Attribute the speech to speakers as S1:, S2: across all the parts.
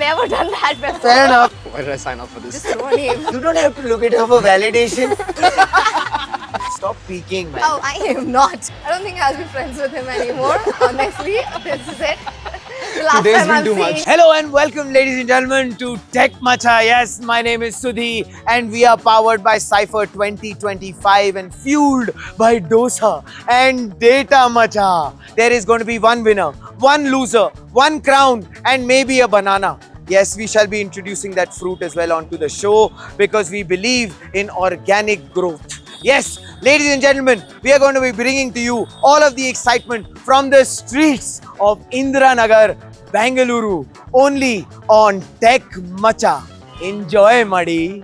S1: never done that before.
S2: Fair enough.
S3: Why did I sign up for this?
S1: Just throw a name.
S2: You don't have to look at her for validation. Stop peeking, man.
S1: Oh, I am not. I don't think I'll be friends with him anymore. Honestly, this is it. The last
S3: Today's
S1: time
S3: been
S1: I'm
S3: too
S1: seeing.
S3: much.
S2: Hello and welcome, ladies and gentlemen, to Tech Macha. Yes, my name is Sudhi, and we are powered by Cypher 2025 and fueled by Dosa and Data Macha. There is going to be one winner, one loser, one crown, and maybe a banana. Yes, we shall be introducing that fruit as well onto the show because we believe in organic growth. Yes, ladies and gentlemen, we are going to be bringing to you all of the excitement from the streets of Indiranagar, Bengaluru, only on Tech Macha. Enjoy, Muddy.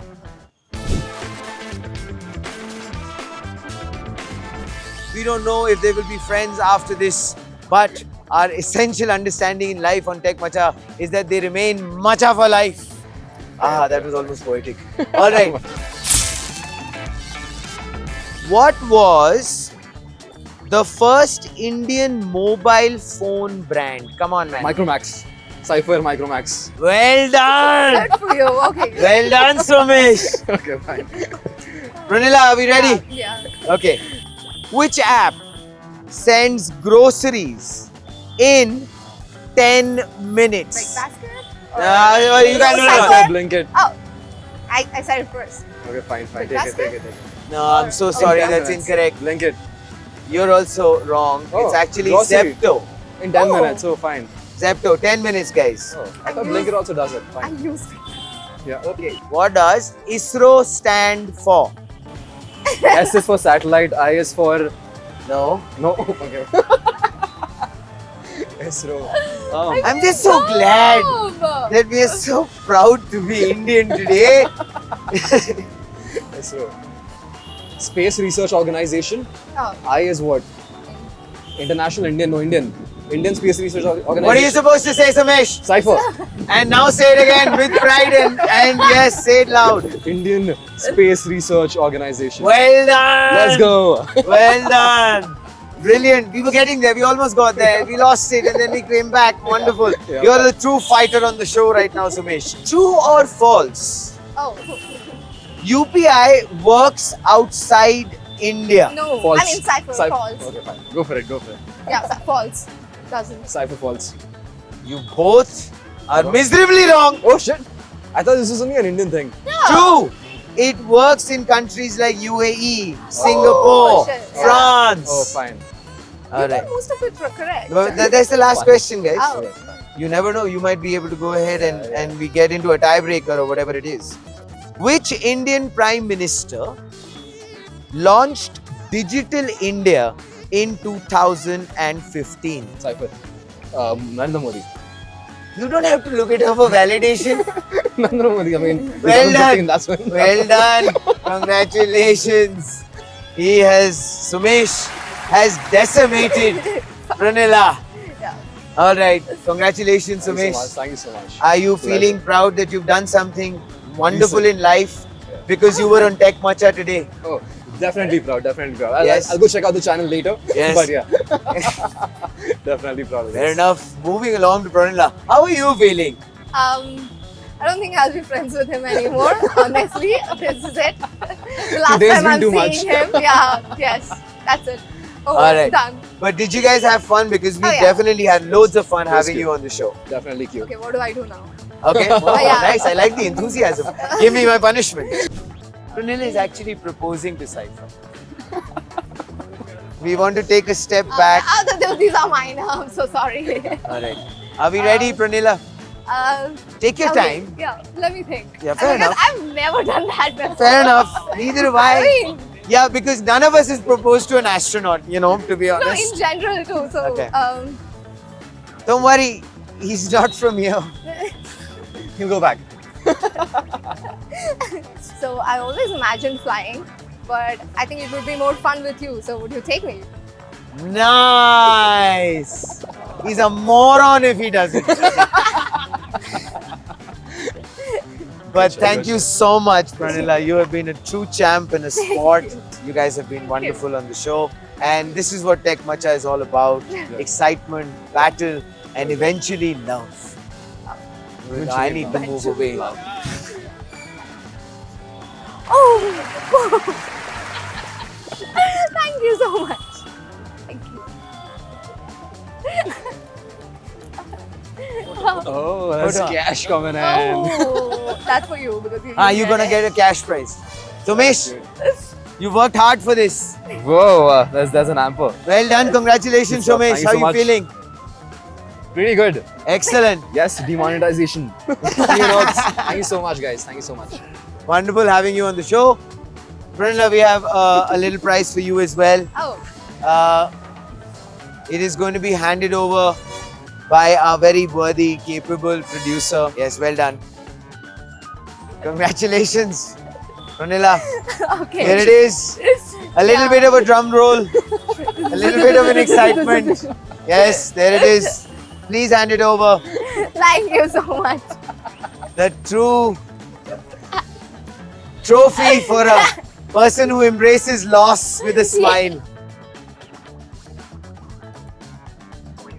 S2: We don't know if they will be friends after this, but our essential understanding in life on Tech Macha is that they remain Macha for life. Ah, that was almost poetic. All right. What was the first Indian mobile phone brand? Come on, man.
S3: Micromax. Cypher Micromax.
S2: Well done.
S1: Good for you. Okay.
S2: Well done, Somesh.
S3: Okay, fine.
S2: Pranila, are we ready?
S1: Yeah.
S2: Okay. Which app sends groceries in 10 minutes?
S1: Like basket?
S2: You can do
S1: Cypher?
S2: that.
S3: Blink it.
S1: Oh, I said it first.
S3: Okay, fine.
S1: Like
S3: Take it.
S1: basket?
S2: No, I'm so sorry.
S3: In 10
S2: That's
S3: minutes.
S2: incorrect.
S3: Blink it.
S2: You're also wrong.
S3: Oh,
S2: It's actually
S3: grocery.
S2: Zepto.
S3: In 10
S1: Oh.
S3: minutes, so fine.
S2: Zepto, 10 minutes, guys.
S3: Oh, I thought Blink it also does it.
S1: I
S3: Fine.
S1: used it.
S3: Yeah.
S2: Okay. What does ISRO stand for?
S3: S is for satellite, I is for...
S2: No.
S3: No. Okay. ISRO.
S2: I'm just so glad that we are so proud to be Indian today.
S3: ISRO. Space Research Organization.
S1: Oh.
S3: I is what? International Indian, no Indian. Indian Space Research Organization.
S2: What are you supposed to say, Samesh?
S3: Cypher.
S2: And now say it again with pride and yes, say it loud.
S3: Indian Space Research Organization.
S2: Well done.
S3: Let's go.
S2: Well done. Brilliant. We were getting there. We almost got there. We lost it and then we came back. Wonderful.
S3: Yeah.
S2: You're the true fighter on the show right now, Sumesh. True or false?
S1: Oh.
S2: UPI works outside India.
S1: No.
S3: False.
S1: I mean, Cypher false.
S3: Okay, fine. Go for it. Go for it.
S1: Yeah, false. Doesn't.
S3: Cypher false.
S2: You both are miserably wrong.
S3: Oh shit! I thought this was only an Indian thing.
S2: True. It works in countries like UAE, Singapore,
S1: shit. Yeah.
S2: France.
S3: Oh, fine.
S2: All right.
S1: Most of it were correct.
S2: But that's the last question, guys.
S1: Oh.
S3: Okay, fine.
S2: You never know. You might be able to go ahead and we get into a tiebreaker or whatever it is. Which Indian Prime Minister launched Digital India in 2015?
S3: Cypher. Narendra Modi.
S2: You don't have to look at her for validation.
S3: Narendra Modi. I mean,
S2: Well done.
S3: That's when.
S2: Well done. Congratulations. Sumesh has decimated Pranila.
S1: Yeah.
S2: All right. Congratulations,
S3: Thank you so much.
S2: Sumesh.
S3: Thank you so much.
S2: Are you
S3: Pleasure.
S2: feeling proud that you've done something wonderful
S3: Decent.
S2: in life
S3: Yeah.
S2: because you were on Tech Macha today?
S3: Oh, definitely proud. Definitely proud. I'll,
S2: Yes.
S3: I'll go check out the channel later.
S2: Yes.
S3: But yeah. Definitely proud of
S2: Fair
S3: this.
S2: enough. Moving along to Pranila. How are you feeling?
S1: I don't think I'll be friends with him anymore. Honestly, this is it. The last
S3: Today's
S1: time
S3: been
S1: I'm
S3: too
S1: seeing him. Yeah. Yes. That's it. Oh,
S2: All right.
S1: done.
S2: But did you guys have fun? Because we
S1: Oh, yeah.
S2: definitely had loads of fun
S3: It was
S2: having
S3: cute.
S2: you on the show.
S3: Definitely cute.
S1: Okay, what do I do now?
S2: Okay? Oh,
S1: yeah.
S2: Nice. I like the enthusiasm. Give me my punishment. Pranila is actually proposing to Cypher. We want to take a step back.
S1: These are mine. I'm so sorry.
S2: All right. Are we ready, Pranila? Take your
S1: okay,
S2: time.
S1: Yeah, let me think.
S2: Yeah, fair
S1: Because
S2: enough.
S1: I've never done that before.
S2: Fair enough. Neither have
S1: I
S2: I.
S1: mean,
S2: Yeah, because none of us has proposed to an astronaut, to be
S1: no,
S2: honest.
S1: in general too. So,
S2: Okay. Don't worry, he's not from here.
S3: He'll go back.
S1: so I always imagined flying, but I think it would be more fun with you. So would you take me?
S2: Nice. He's a moron if he doesn't. But thank you so much, Pranila. You have been a true champ in a sport. You guys have been wonderful on the show. And this is what Tech Macha is all about. Excitement, battle, and eventually love. I need to move away.
S1: Oh! Thank you so much. Thank you.
S3: Oh, that's
S2: Hold on.
S3: cash coming in.
S1: Oh, that's for you because
S2: You're gonna get a cash prize. Somesh, you worked hard for this.
S3: Whoa, that's an amper.
S2: Well done, congratulations,
S3: Good stuff.
S2: Somesh.
S3: Thank you
S2: How
S3: so
S2: you
S3: much.
S2: feeling?
S3: Pretty good.
S2: Excellent.
S3: Yes, demonetization. Thank you so much, guys. Thank you so much.
S2: Wonderful having you on the show. Pranila, we have a little prize for you as well.
S1: Oh,
S2: It is going to be handed over by our very worthy, capable producer. Yes, well done. Congratulations, Pranila.
S1: okay.
S2: Here it is. A little bit of a drum roll, a little bit of an excitement. Yes, there it is. Please hand it over.
S1: Thank you so much.
S2: The true trophy for a person who embraces loss with a smile.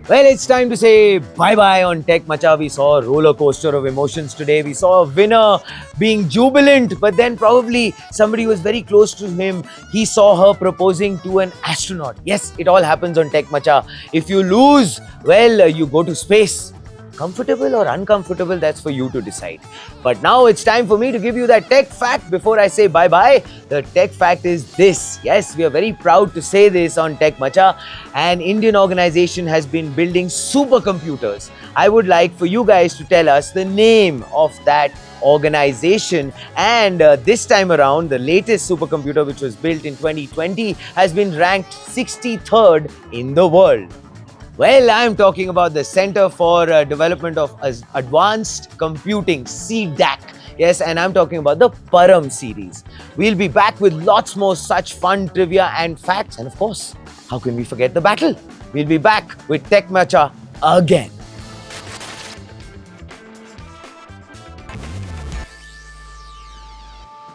S2: Well, it's time to say bye-bye on Tech Macha. We saw a roller coaster of emotions today. We saw a winner being jubilant, but then probably somebody who was very close to him, he saw her proposing to an astronaut. Yes, it all happens on Tech Macha. If you lose, well, you go to space. Comfortable or uncomfortable, that's for you to decide. But now it's time for me to give you that tech fact before I say bye-bye. The tech fact is this. Yes, we are very proud to say this on Tech Macha. An Indian organization has been building supercomputers. I would like for you guys to tell us the name of that organization, and this time around the latest supercomputer, which was built in 2020, has been ranked 63rd in the world. Well, I'm talking about the Center for Development of Advanced Computing, CDAC. Yes, and I'm talking about the Param series. We'll be back with lots more such fun trivia and facts. And of course, how can we forget the battle? We'll be back with Tech Macha again.